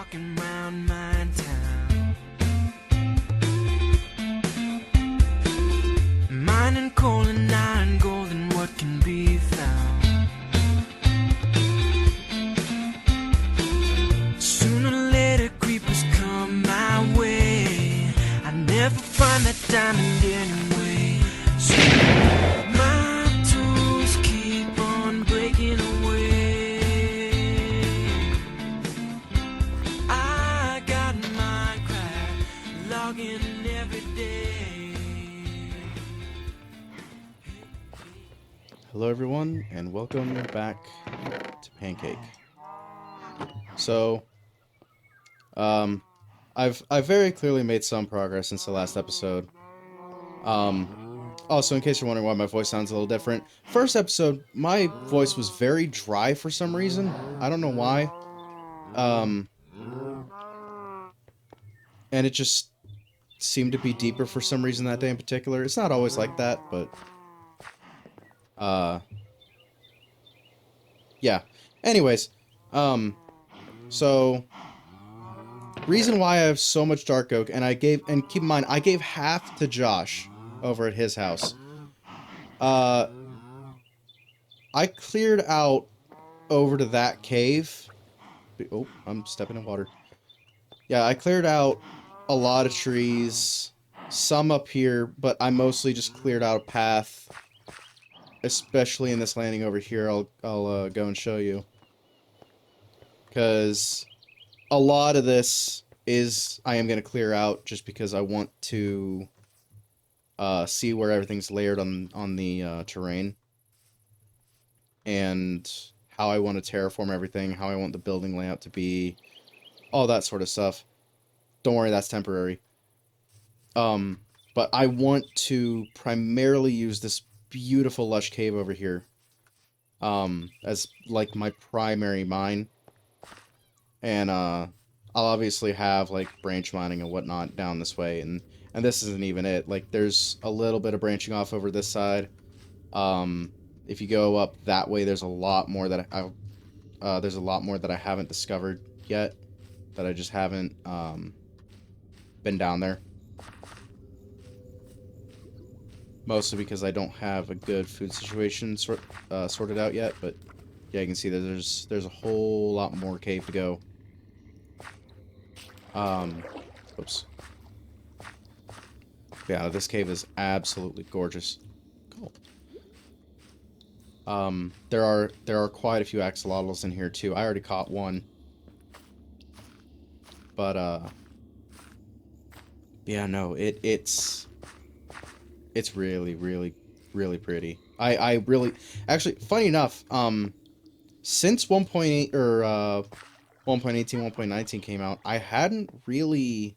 walking round my town, mining coal and iron, gold and what can be found. Sooner or later creepers come my way, I never find that diamond anyway. So my tools keep on breaking away. I got Minecraft logging every day. Hello everyone, and welcome back to Pancake. So, I've very clearly made some progress since the last episode. Also, in case you're wondering why my voice sounds a little different, first episode, my voice was very dry for some reason. I don't know why. And it just seemed to be deeper for some reason that day in particular. It's not always like that, but, yeah. Anyways, so reason why I have so much dark oak, and keep in mind, I gave half to Josh over at his house. I cleared out over to that cave. Oh, I'm stepping in water. Yeah, I cleared out a lot of trees, some up here, but I mostly just cleared out a path, especially in this landing over here. I'll go and show you, because a lot of this I am going to clear out just because I want to see where everything's layered on the terrain, and how I want to terraform everything, how I want the building layout to be, all that sort of stuff. Don't worry, that's temporary. But I want to primarily use this beautiful lush cave over here as like my primary mine. And I'll obviously have like branch mining and whatnot down this way, and this isn't even it. Like, there's a little bit of branching off over this side. If you go up that way, there's a lot more that I haven't discovered yet, that I just haven't been down there. Mostly because I don't have a good food situation sorted out yet, but yeah, you can see that there's a whole lot more cave to go. Oops. Yeah, this cave is absolutely gorgeous. Cool. There are quite a few axolotls in here too. I already caught one. But yeah, no, it's really, really, really pretty. I really, actually, funny enough, since 1.8 or 1.18, 1.19 came out, I hadn't really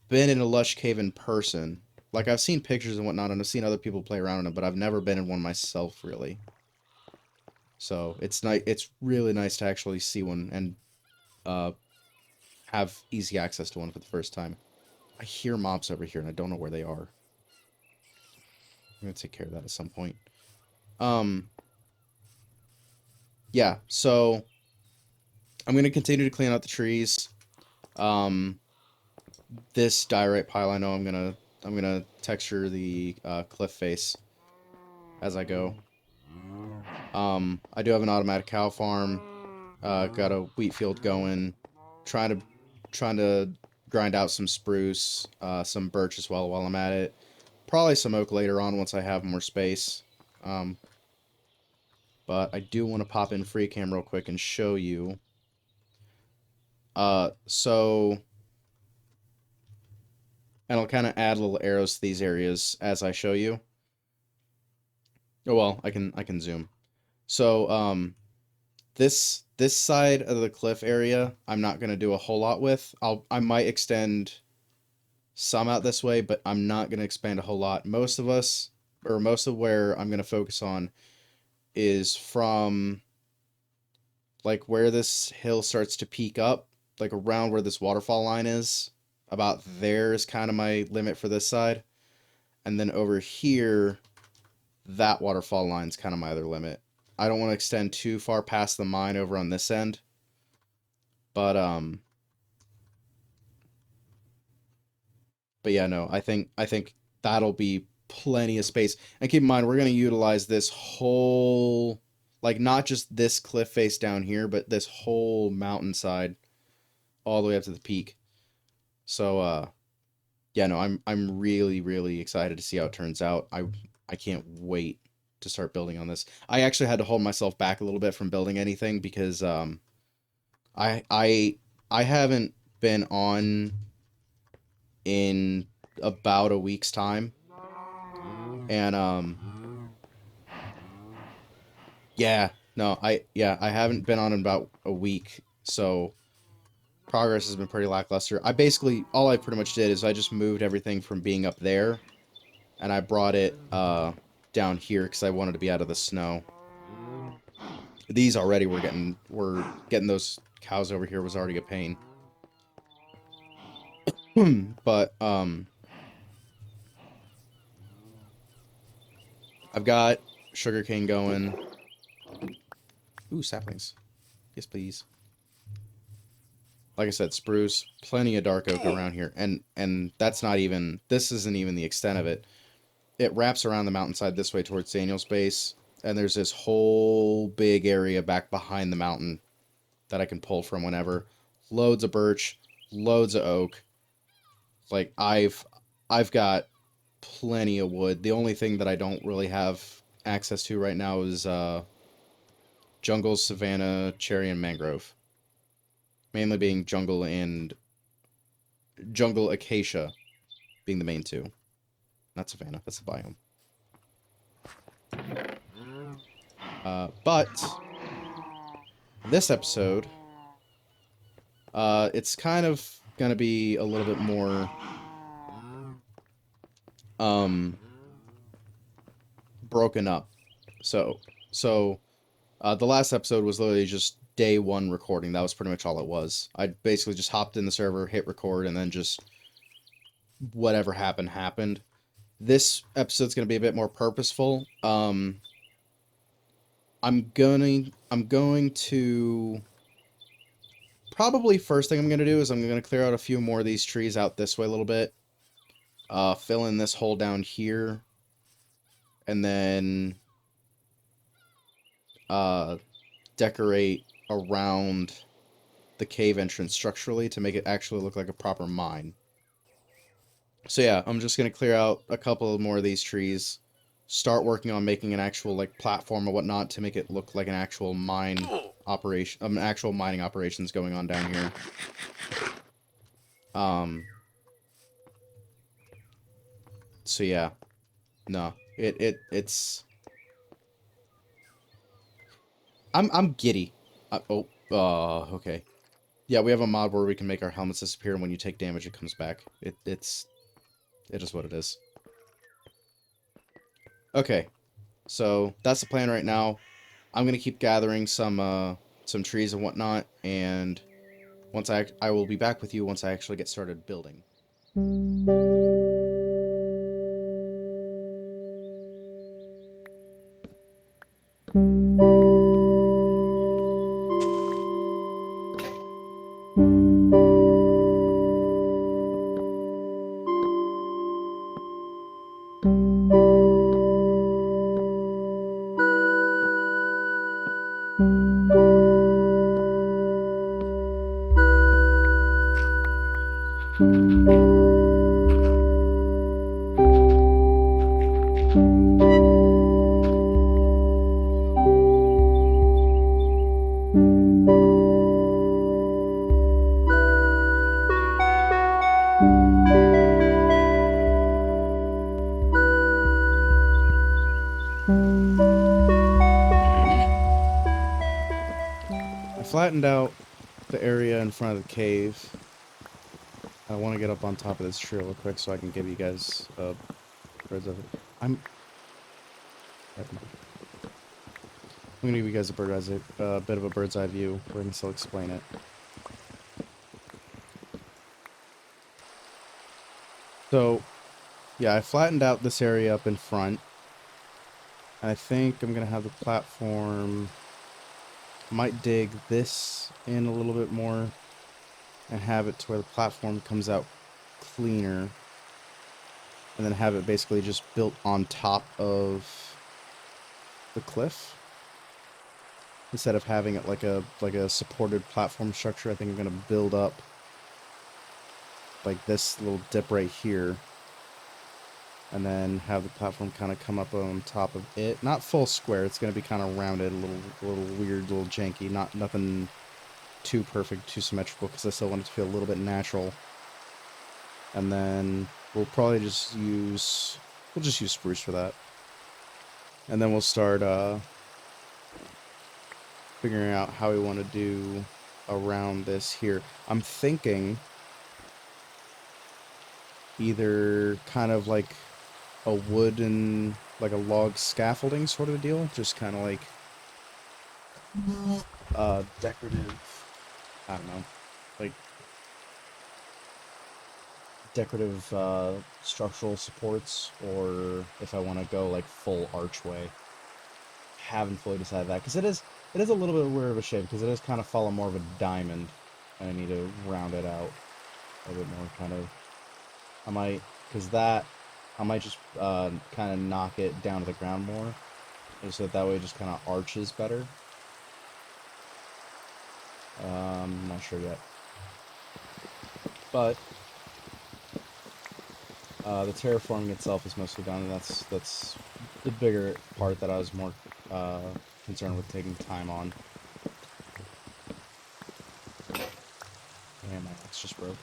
been in a lush cave in person. Like, I've seen pictures and whatnot, and I've seen other people play around in it, but I've never been in one myself, really. So it's nice. It's really nice to actually see one and have easy access to one for the first time. I hear mobs over here, and I don't know where they are. I'm gonna take care of that at some point. Yeah, so I'm gonna continue to clean out the trees. This diorite pile, I know I'm gonna texture the cliff face as I go. I do have an automatic cow farm. Got a wheat field going. Trying to grind out some spruce, some birch as well while I'm at it. Probably some oak later on once I have more space. But I do want to pop in free cam real quick and show you. And I'll kind of add little arrows to these areas as I show you. Oh well, I can zoom. So this side of the cliff area, I'm not gonna do a whole lot with. I might extend some out this way, but I'm not gonna expand a whole lot. Most of where I'm gonna focus on is from like where this hill starts to peak up, like around where this waterfall line is. About there is kind of my limit for this side. And then over here, that waterfall line's kind of my other limit. I don't want to extend too far past the mine over on this end. But yeah, no, I think that'll be plenty of space. And keep in mind, we're gonna utilize this whole, like, not just this cliff face down here, but this whole mountainside all the way up to the peak. So yeah, no, I'm really really excited to see how it turns out. I can't wait to start building on this. I actually had to hold myself back a little bit from building anything because I I I haven't been on in about a week's time. And yeah, no, I haven't been on in about a week. So progress has been pretty lackluster. I basically all I pretty much did is I just moved everything from being up there and I brought it down here cuz I wanted to be out of the snow. These already were getting those cows over here was already a pain. But I've got sugarcane going. Ooh, saplings. Yes, please. Like I said, spruce, plenty of dark oak around here, and that's not even, this isn't even the extent of it. It wraps around the mountainside this way towards Daniel's base, and there's this whole big area back behind the mountain that I can pull from whenever. Loads of birch, loads of oak. Like I've got plenty of wood. The only thing that I don't really have access to right now is jungle, savanna, cherry, and mangrove. Mainly being jungle and jungle acacia being the main two. Not savanna, that's the biome. But this episode, it's kind of gonna be a little bit more broken up. So the last episode was literally just day one recording. That was pretty much all it was. I basically just hopped in the server, hit record, and then just whatever happened happened. This episode's gonna be a bit more purposeful. I'm going to probably first thing I'm gonna do is I'm gonna clear out a few more of these trees out this way a little bit. Fill in this hole down here, and then decorate around the cave entrance structurally to make it actually look like a proper mine. So yeah, I'm just gonna clear out a couple more of these trees, start working on making an actual like platform or whatnot to make it look like an actual mine operation, actual mining operations going on down here. So yeah, no, it's I'm giddy. Okay. Yeah, we have a mod where we can make our helmets disappear, and when you take damage, it comes back. It is what it is. Okay, so that's the plan right now. I'm gonna keep gathering some trees and whatnot, and once I will be back with you once I actually get started building. I flattened out the area in front of the cave. I want to get up on top of this tree real quick so I can give you guys a bird's eye. I'm gonna give you guys a bit of a bird's eye view. We're gonna still explain it. So, yeah, I flattened out this area up in front. And I think I'm gonna have the platform. Might dig this in a little bit more. and have it to where the platform comes out cleaner, and then have it basically just built on top of the cliff instead of having it like a supported platform structure. I think I'm gonna build up like this little dip right here, and then have the platform kind of come up on top of it. Not full square. It's gonna be kind of rounded, a little weird, a little janky. Nothing too perfect, too symmetrical, because I still want it to feel a little bit natural. And then we'll probably just use spruce for that. And then we'll start figuring out how we want to do around this here. I'm thinking either kind of like a wooden, like a log scaffolding sort of deal, just kind of like decorative, I don't know, like decorative structural supports, or if I want to go like full archway. Haven't fully decided that, because it is a little bit weird of a shape, because it is kind of follow more of a diamond, and I need to round it out a bit more, kind of. I might, because that, I might just kind of knock it down to the ground more, so that way it just kind of arches better. Not sure yet. But the terraforming itself is mostly done, and that's the bigger part that I was more concerned with taking time on. Damn, my axe just broke.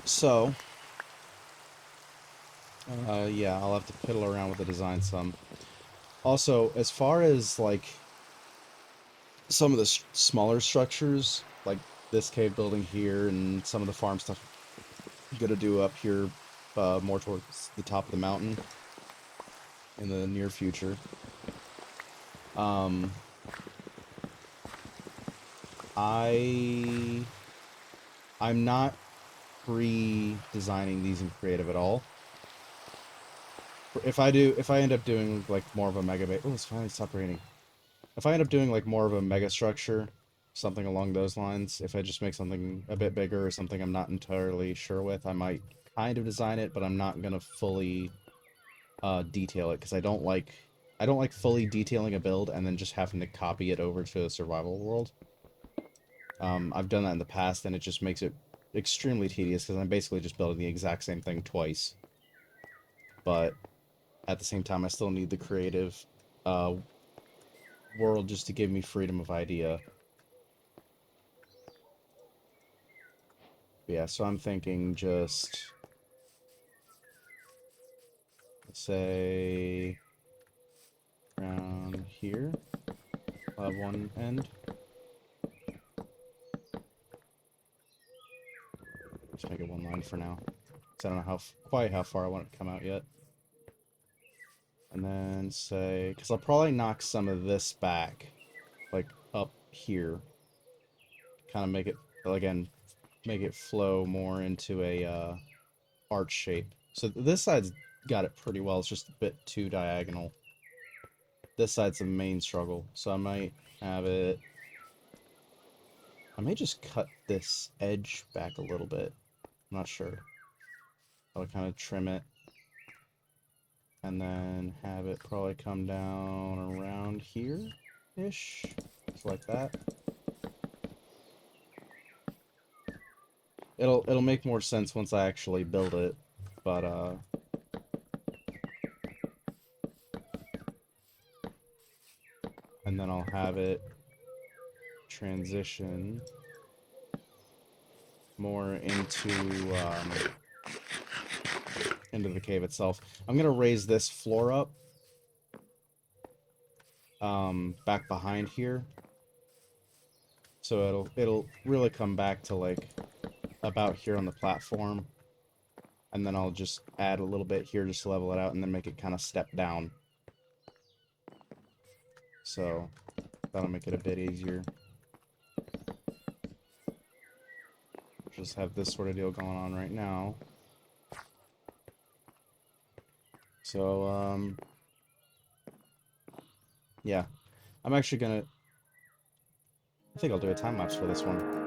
So, yeah, I'll have to piddle around with the design some. Also, as far as, like, some of the smaller structures, like this cave building here and some of the farm stuff I'm gonna do up here, more towards the top of the mountain in the near future. Um, I'm not pre-designing these in creative at all. If I end up doing like more of a mega base, oh, it's finally stopped raining. If I end up doing like more of a mega structure, something along those lines, if I just make something a bit bigger or something I'm not entirely sure with, I might kind of design it, but I'm not gonna fully detail it, because I don't like fully detailing a build and then just having to copy it over to a survival world. I've done that in the past, and it just makes it extremely tedious, because I'm basically just building the exact same thing twice. But at the same time, I still need the creative uh, world just to give me freedom of idea. But yeah, so I'm thinking just say around here. I'll have one end. Just make it one line for now, because I don't know quite how far I want it to come out yet. And then say, because I'll probably knock some of this back, like up here. Kind of make it, again, make it flow more into a arch shape. So this side's got it pretty well, it's just a bit too diagonal. This side's the main struggle, so I might have it... I may just cut this edge back a little bit. I'm not sure. I'll kind of trim it, and then have it probably come down around here-ish, just like that. It'll make more sense once I actually build it, but and then I'll have it transition more into the cave itself. I'm gonna raise this floor up back behind here, so it'll really come back to like about here on the platform, and then I'll just add a little bit here just to level it out, and then make it kind of step down. So that'll make it a bit easier. Just have this sort of deal going on right now. So yeah, I'm actually gonna I think I'll do a time lapse for this one.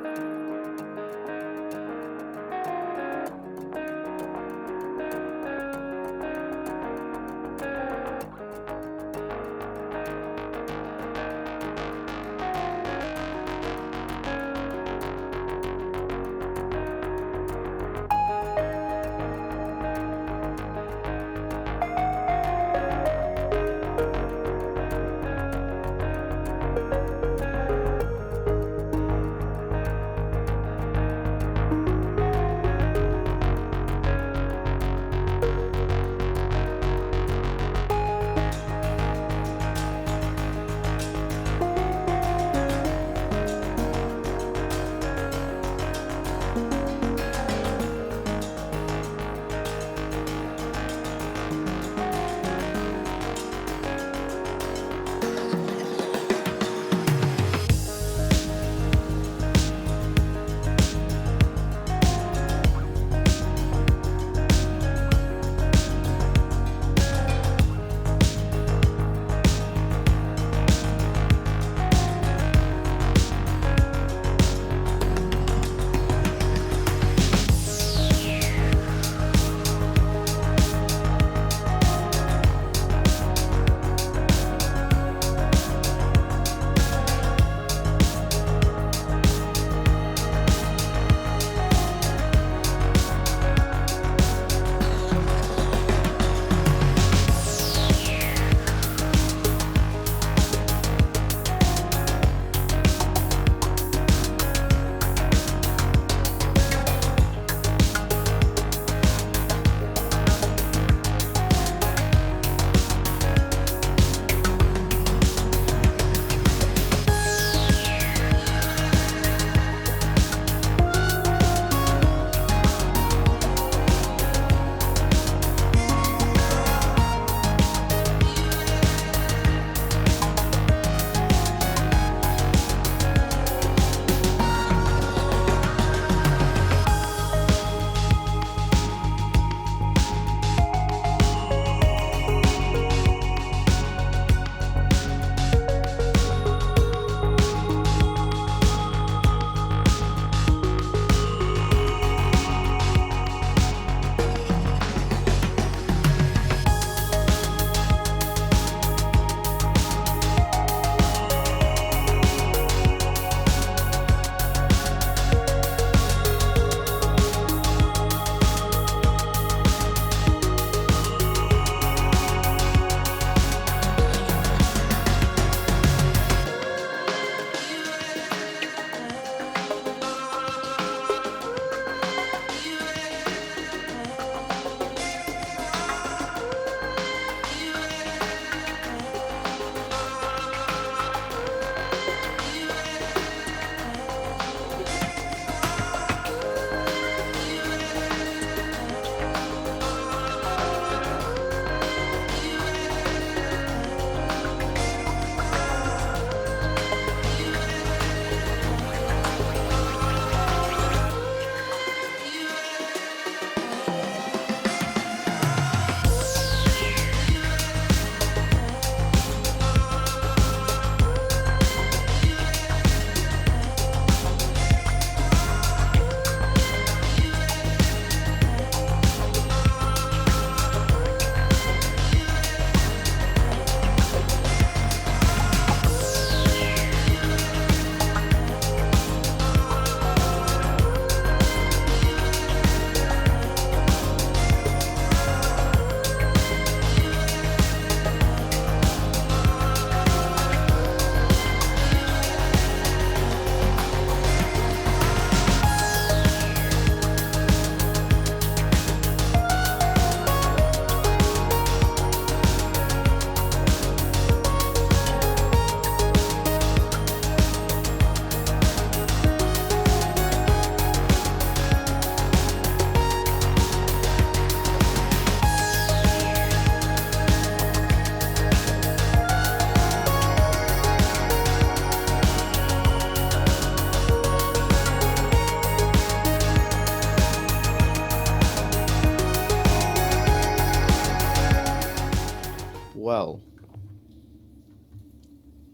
Well,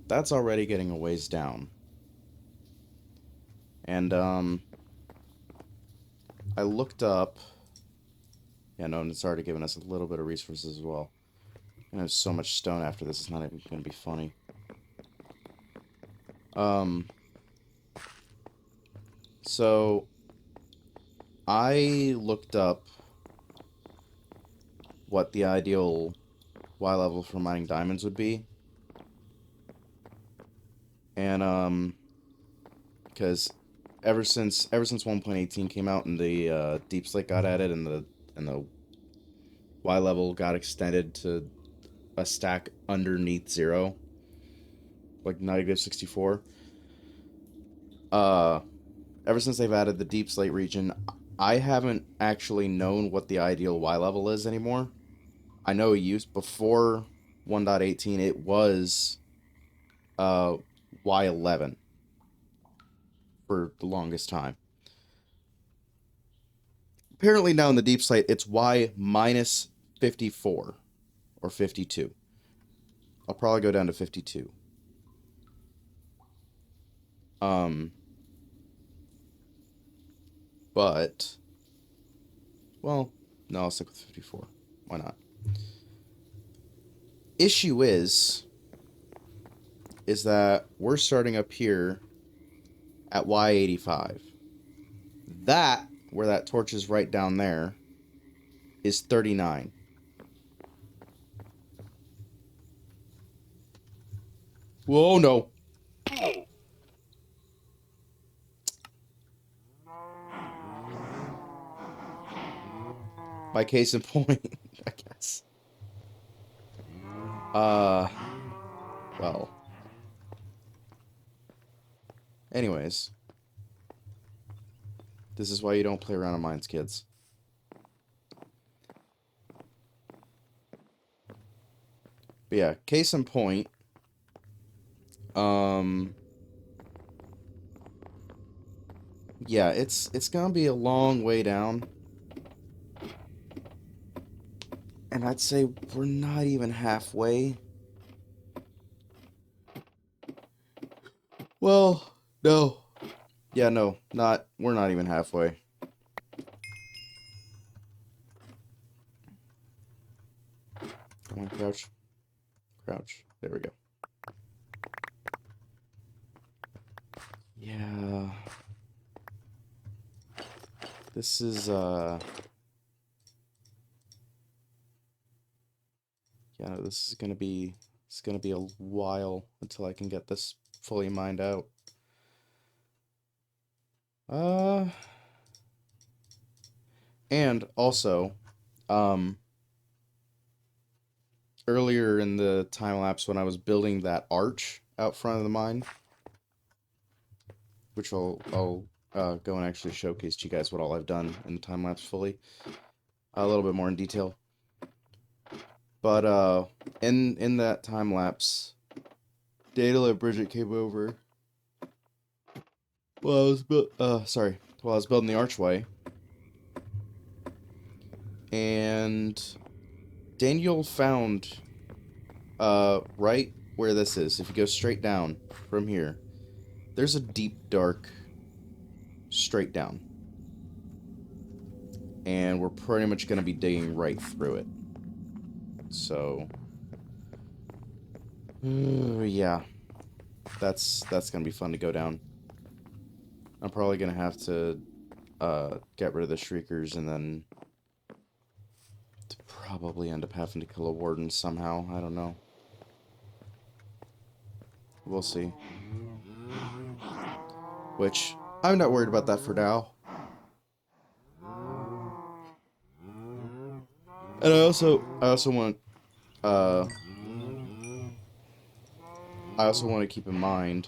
that's already getting a ways down. And, I looked up... Yeah, no, and it's already given us a little bit of resources as well. And there's so much stone after this, it's not even going to be funny. So... I looked up what the ideal Y level for mining diamonds would be. And, because ever since 1.18 came out and the deep slate got added and the Y level got extended to a stack underneath 0, like -64. Ever since they've added the deep slate region, I haven't actually known what the ideal Y level is anymore. I know it used before 1.18 it was Y11 for the longest time. Apparently now in the deep slate it's Y minus 54 or 52. I'll probably go down to 52. But well, no, I'll stick with 54. Why not? Issue is that we're starting up here at Y85. That, where that torch is right down there, is 39. Whoa, no. By case in point, I guess. Well. Anyways. This is why you don't play around in mines, kids. But yeah, case in point. Yeah, it's gonna be a long way down. And I'd say we're not even halfway. Well, no. Yeah, no, we're not even halfway. Come on, crouch. Crouch. There we go. Yeah. This is, yeah, no, this is gonna be, it's gonna be a while until I can get this fully mined out. And also, earlier in the time lapse when I was building that arch out front of the mine, which I'll go and actually showcase to you guys what all I've done in the time lapse fully, a little bit more in detail. But in that time lapse, Data and Bridget came over. While I was while I was building the archway, and Daniel found right where this is. If you go straight down from here, there's a deep, dark straight down. And we're pretty much going to be digging right through it. So, yeah. That's going to be fun to go down. I'm probably going to have to get rid of the shriekers and then to probably end up having to kill a warden somehow. I don't know. We'll see. Which, I'm not worried about that for now. And I also want I also want to keep in mind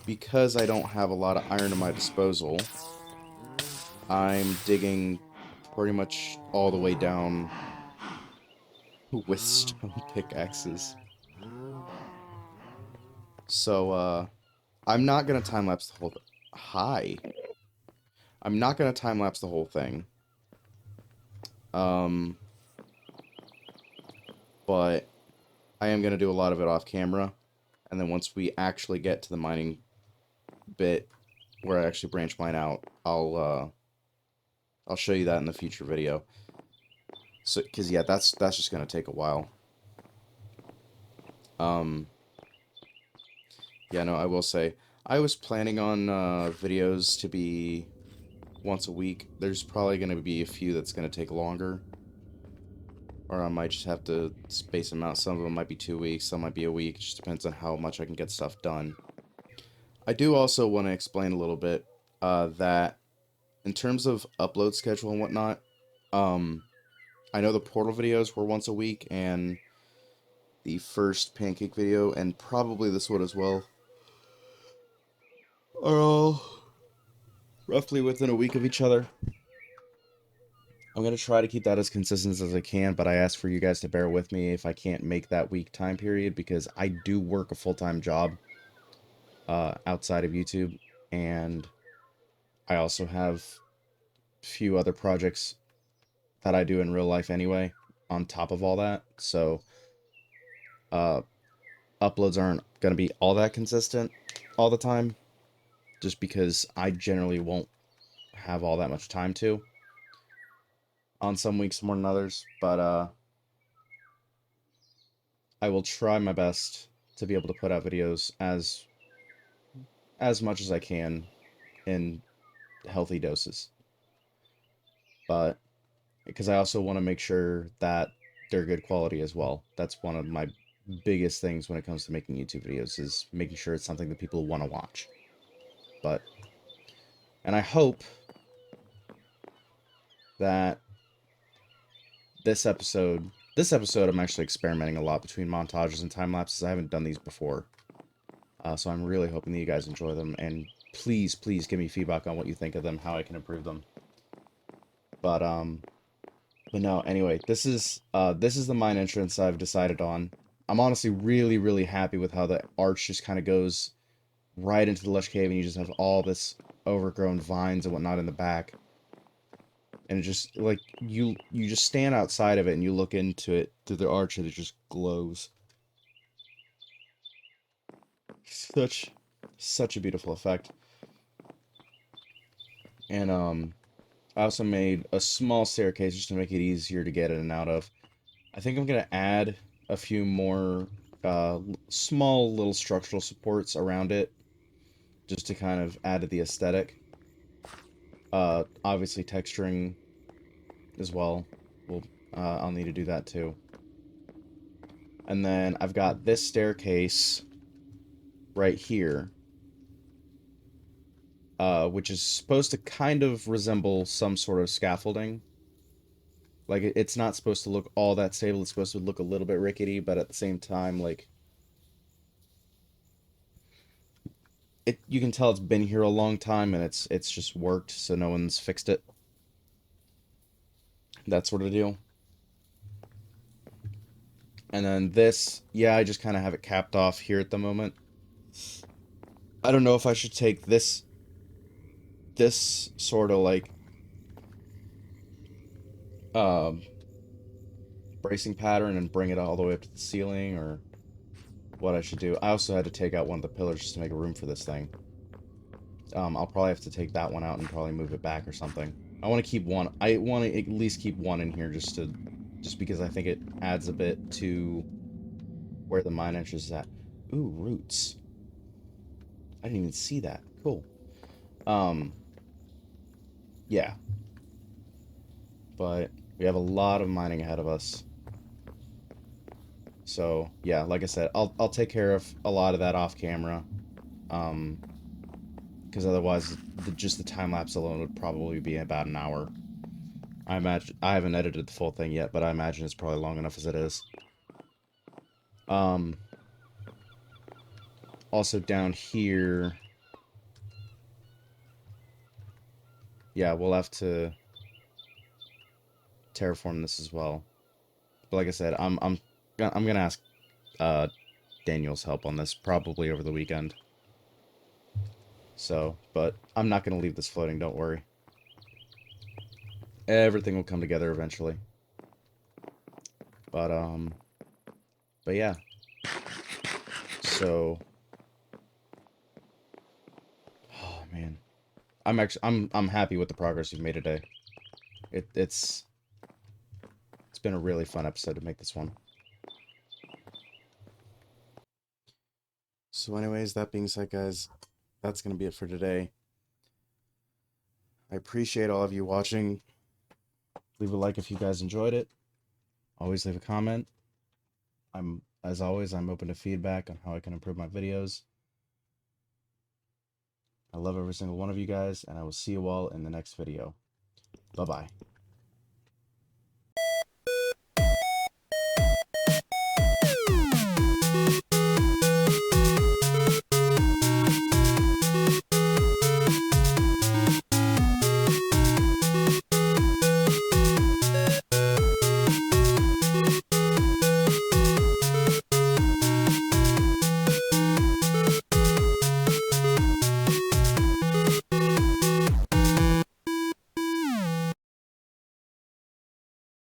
because I don't have a lot of iron at my disposal, I'm digging pretty much all the way down with stone pickaxes. So I'm not gonna time lapse the whole I'm not gonna time lapse the whole thing. But I am gonna do a lot of it off camera. And then once we actually get to the mining bit where I actually branch mine out, I'll show you that in the future video. So, because yeah, that's just gonna take a while. Yeah, no, I will say I was planning on videos to be once a week. There's probably gonna be a few that's gonna take longer, or I might just have to space them out. Some of them might be 2 weeks, some might be a week. It just depends on how much I can get stuff done. I do also want to explain a little bit that in terms of upload schedule and whatnot, um, I know the portal videos were once a week, and the first pancake video, and probably this one as well, are all roughly within a week of each other. I'm going to try to keep that as consistent as I can, but I ask for you guys to bear with me if I can't make that week time period, because I do work a full-time job outside of YouTube, and I also have a few other projects that I do in real life anyway, on top of all that. So, uh, uploads aren't going to be all that consistent all the time, just because I generally won't have all that much time to on some weeks more than others. But I will try my best to be able to put out videos as much as I can in healthy doses. But because I also want to make sure that they're good quality as well. That's one of my biggest things when it comes to making YouTube videos, is making sure it's something that people want to watch. But, and I hope that this episode I'm actually experimenting a lot between montages and time lapses. I haven't done these before. So I'm really hoping that you guys enjoy them, and please give me feedback on what you think of them, how I can improve them. But no, anyway, this is the mine entrance I've decided on. I'm honestly really happy with how the arch just kind of goes right into the lush cave, and you just have all this overgrown vines and whatnot in the back. And it just, like, you just stand outside of it and you look into it through the arch, and it just glows. Such a beautiful effect. And I also made a small staircase just to make it easier to get in and out of. I think I'm gonna add a few more small little structural supports around it, just to kind of add to the aesthetic. Obviously texturing as well. Well, I'll need to do that too. And then I've got this staircase right here, which is supposed to kind of resemble some sort of scaffolding. Like, it's not supposed to look all that stable. It's supposed to look a little bit rickety, but at the same time, like, you can tell it's been here a long time, and it's just worked, so no one's fixed it. That sort of deal. And then this, yeah, I just kind of have it capped off here at the moment. I don't know if I should take this sort of like um bracing pattern and bring it all the way up to the ceiling, or what I should do. I also had to take out one of the pillars just to make a room for this thing. I'll probably have to take that one out and probably move it back or something. I want to keep one. I want to at least keep one in here just because I think it adds a bit to where the mine entrance is at. Ooh, roots. I didn't even see that. Cool. Yeah. But we have a lot of mining ahead of us. So, yeah, like I said, I'll take care of a lot of that off camera. Because otherwise, just the time lapse alone would probably be about an hour. I imagine I haven't edited the full thing yet, but I imagine it's probably long enough as it is. Also down here, yeah, we'll have to terraform this as well. But like I said, I'm gonna ask Daniel's help on this probably over the weekend. So, but I'm not gonna leave this floating. Don't worry. Everything will come together eventually. But yeah. So, oh man, I'm happy with the progress we've made today. It's been a really fun episode to make this one. So anyways, that being said, guys, that's gonna be it for today. I appreciate all of you watching. Leave a like if you guys enjoyed it. Always leave a comment. As always, I'm open to feedback on how I can improve my videos. I love every single one of you guys, and I will see you all in the next video. Bye-bye.